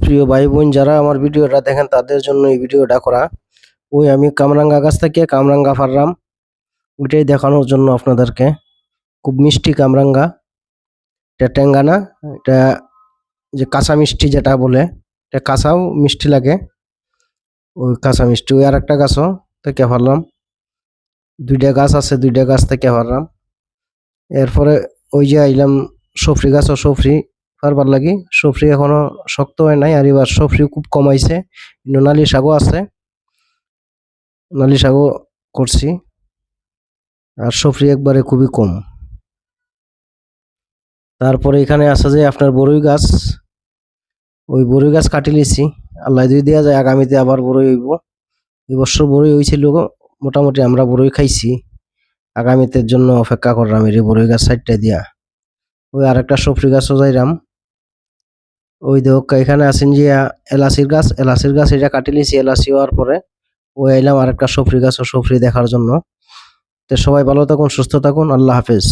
প্রিয় ভাই বোন যারা আমার ভিডিওটা দেখেন তাদের জন্য এই ভিডিওটা করা। ওই আমি কামরাঙ্গা গাছ থেকে কামরাঙ্গা পারলাম, ওইটাই দেখানোর জন্য আপনাদেরকে। খুব মিষ্টি কামরাঙ্গা, এটা টেঙ্গা না, এটা যে কাঁচা মিষ্টি যেটা বলে, এটা কাঁচাও মিষ্টি লাগে, ওই কাঁচা মিষ্টি। ওই আর একটা গাছও থেকে পারলাম, দুইটা গাছ আছে, দুইটা গাছ থেকে পারলাম। এরপরে ওই যে আইলাম সফরি গাছও, সফরি পারবার লাগি। সফরি এখনো শক্ত হয় নাই, আর এবার সফরি খুব কমাইছে। নালি শাকও আছে, নালি শাকও করছি, আর সফরি একবারে খুবই কম। তারপরে এখানে আছে যে আপনার বড়ই গাছ, ওই বড়ই গাছ কাটি লিছি, আল্লাহ যদি দেওয়া যায় আগামীতে আবার বড়ই হইব। এবছর বড়ই হয়েছিল মোটামুটি, আমরা বড়ই খাইছি। আগামীতে জন্য অপেক্ষা করলাম এই বড়ই গাছ সাইডটা দিয়া। ওই আরেকটা সফরি গাছও যাইরাম। ওই দেখ এখানে আছেন যে এলাচির গাছ, এলাচির গাছ এটা কাটি লিছি, এলাচি হওয়ার পরে ওই আইলাম আরেকটা সফরি গাছ ও সফরি দেখার জন্য। তো সবাই ভালো থাকুন, সুস্থ থাকুন, আল্লাহ হাফেজ।